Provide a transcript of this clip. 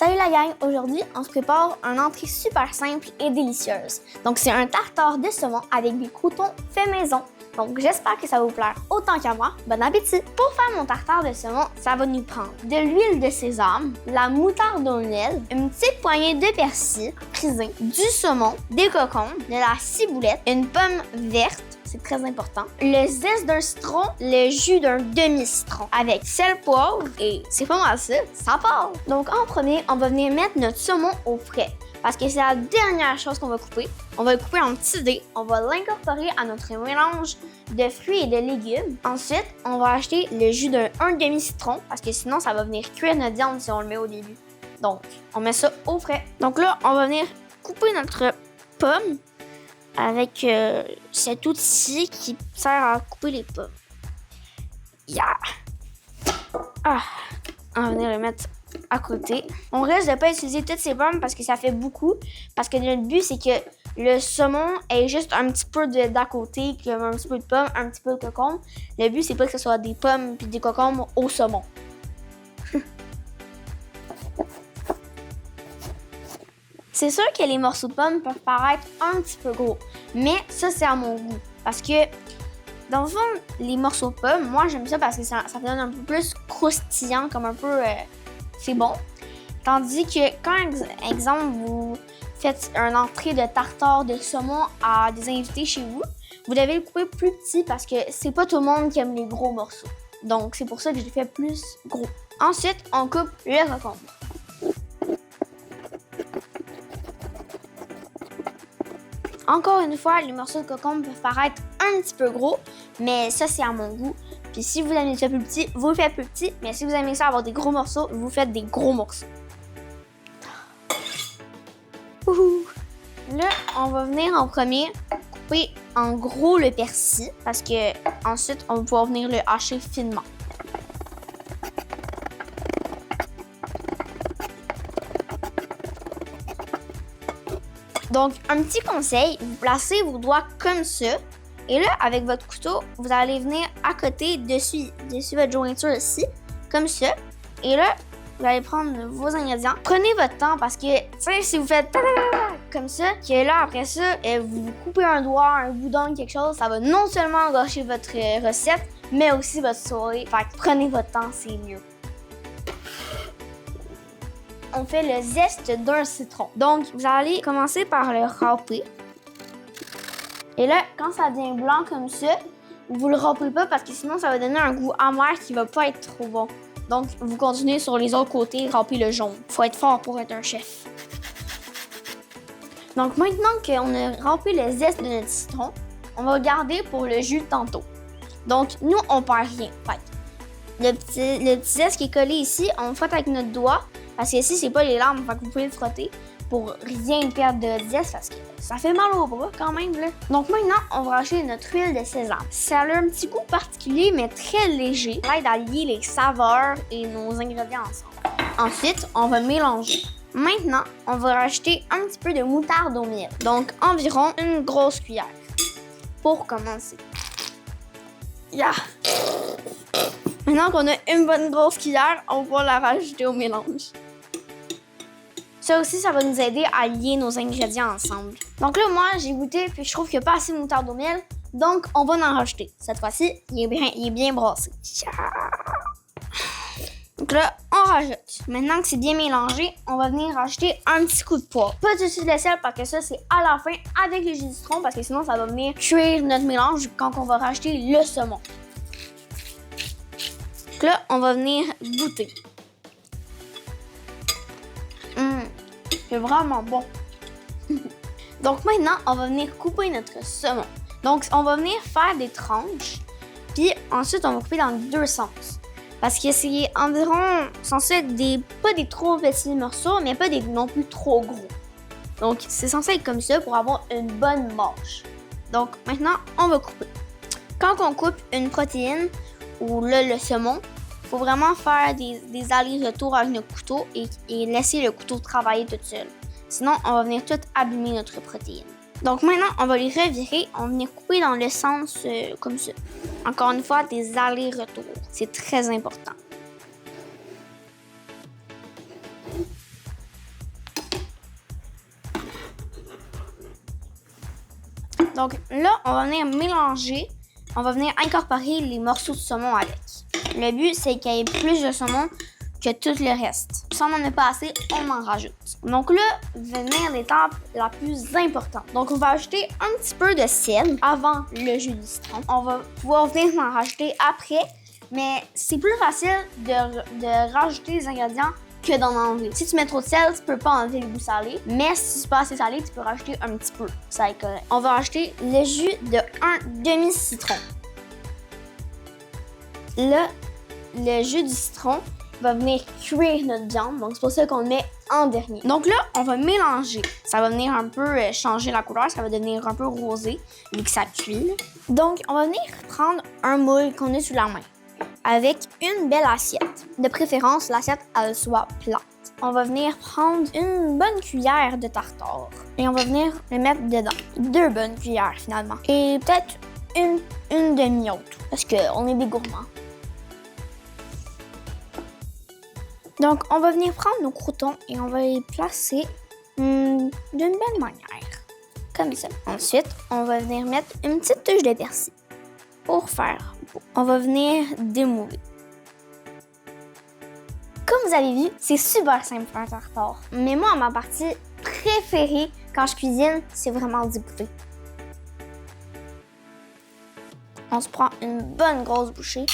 Salut la gang! Aujourd'hui, on se prépare une entrée super simple et délicieuse. Donc, c'est un tartare de saumon avec des croûtons faits maison. Donc, j'espère que ça va vous plaire autant qu'à moi. Bon appétit! Pour faire mon tartare de saumon, ça va nous prendre de l'huile de sésame, la moutarde au miel, une petite poignée de persil frisé, du saumon, des cocombes, de la ciboulette, une pomme verte, c'est très important, le zeste d'un citron, le jus d'un demi-citron avec sel, poivre et c'est pas mal ça part! Donc en premier, on va venir mettre notre saumon au frais parce que c'est la dernière chose qu'on va couper. On va le couper en petits dés, on va l'incorporer à notre mélange de fruits et de légumes. Ensuite, on va acheter le jus d'un demi-citron parce que sinon ça va venir cuire notre viande si on le met au début. Donc, on met ça au frais. Donc là, on va venir couper notre pomme avec cet outil qui sert à couper les pommes. On va venir le mettre à côté. On risque de ne pas utiliser toutes ces pommes parce que ça fait beaucoup. Parce que notre but, c'est que le saumon ait juste un petit peu d'à côté, comme un petit peu de pommes, un petit peu de concombre. Le but, c'est pas que ce soit des pommes puis des concombres au saumon. C'est sûr que les morceaux de pommes peuvent paraître un petit peu gros, mais ça, c'est à mon goût. Parce que, dans le fond, les morceaux de pommes, moi, j'aime ça parce que ça donne un peu plus croustillant, comme un peu... c'est bon. Tandis que quand, exemple, vous faites une entrée de tartare de saumon à des invités chez vous, vous devez le couper plus petit parce que c'est pas tout le monde qui aime les gros morceaux. Donc, c'est pour ça que je le fais plus gros. Ensuite, on coupe le concombre. Encore une fois, les morceaux de concombre peuvent paraître un petit peu gros, mais ça, c'est à mon goût. Puis si vous aimez ça plus petit, vous le faites plus petit, mais si vous aimez ça avoir des gros morceaux, vous faites des gros morceaux. Là, on va venir en premier couper en gros le persil, parce que ensuite, on va pouvoir venir le hacher finement. Donc, un petit conseil, vous placez vos doigts comme ça. Et là, avec votre couteau, vous allez venir à côté, dessus votre jointure ici, comme ça. Et là, vous allez prendre vos ingrédients. Prenez votre temps parce que, tu sais, si vous faites comme ça, que là, après ça, vous coupez un doigt, un boudin, quelque chose, ça va non seulement gâcher votre recette, mais aussi votre soirée. Fait que prenez votre temps, c'est mieux. On fait le zeste d'un citron. Donc, vous allez commencer par le râper. Et là, quand ça devient blanc comme ça, vous le râpez pas parce que sinon, ça va donner un goût amer qui va pas être trop bon. Donc, vous continuez sur les autres côtés, râpez le jaune. Faut être fort pour être un chef. Donc, maintenant qu'on a râpé le zeste de notre citron, on va le garder pour le jus de tantôt. Donc, nous, on perd rien. Fait le petit zeste qui est collé ici, on le frotte avec notre doigt. Parce que ici, c'est pas les lames, fait que vous pouvez le frotter pour rien perdre de zeste parce que ça fait mal au bras quand même, là. Donc maintenant, on va acheter notre huile de sésame. Ça a un petit goût particulier, mais très léger. Ça aide à lier les saveurs et nos ingrédients ensemble. Ensuite, on va mélanger. Maintenant, on va rajouter un petit peu de moutarde au miel. Donc environ une grosse cuillère. Pour commencer. Maintenant qu'on a une bonne grosse cuillère, on va la rajouter au mélange. Ça aussi, ça va nous aider à lier nos ingrédients ensemble. Donc là, moi, j'ai goûté puis je trouve qu'il n'y a pas assez de moutarde au miel. Donc, on va en rajouter. Cette fois-ci, il est bien brassé. Donc là, on rajoute. Maintenant que c'est bien mélangé, on va venir rajouter un petit coup de poivre. Pas du tout de sel parce que ça, c'est à la fin avec le jus de citron parce que sinon, ça va venir cuire notre mélange quand on va rajouter le saumon. Donc là, on va venir goûter. C'est vraiment bon. Donc maintenant, on va venir couper notre saumon. Donc, on va venir faire des tranches. Puis ensuite, on va couper dans les deux sens. Parce que c'est environ censé être pas des trop petits morceaux, mais pas des non plus trop gros. Donc, c'est censé être comme ça pour avoir une bonne mâche. Donc maintenant, on va couper. Quand on coupe une protéine, ou là, le saumon, il faut vraiment faire des allers-retours avec notre couteau et laisser le couteau travailler tout seul. Sinon, on va venir tout abîmer notre protéine. Donc maintenant, on va les revirer. On va venir couper dans le sens comme ça. Encore une fois, des allers-retours. C'est très important. Donc là, on va venir mélanger, on va venir incorporer les morceaux de saumon avec. Le but, c'est qu'il y ait plus de saumon que tout le reste. Si on n'en a pas assez, on en rajoute. Donc là, venir l'étape la plus importante. Donc on va ajouter un petit peu de sel avant le jus de citron. On va pouvoir venir en rajouter après, mais c'est plus facile de rajouter les ingrédients que d'en enlever. Si tu mets trop de sel, tu peux pas enlever le goût salé, mais si c'est pas assez salé, tu peux rajouter un petit peu. Ça va être correct. On va rajouter le jus de un demi-citron. Là, le jus du citron va venir cuire notre viande, donc c'est pour ça qu'on le met en dernier. Donc là, on va mélanger. Ça va venir un peu changer la couleur, ça va devenir un peu rosé, vu que ça cuit. Donc, on va venir prendre un moule qu'on a sous la main, avec une belle assiette. De préférence, l'assiette, elle soit plate. On va venir prendre une bonne cuillère de tartare et on va venir le mettre dedans. 2 bonnes cuillères, finalement. Et peut-être une demi-autre, parce qu'on est des gourmands. Donc, on va venir prendre nos croûtons et on va les placer d'une belle manière, comme ça. Ensuite, on va venir mettre une petite touche de persil pour faire beau. On va venir démouler. Comme vous avez vu, c'est super simple un tartare. Mais moi, ma partie préférée quand je cuisine, c'est vraiment d'y goûter. On se prend une bonne grosse bouchée.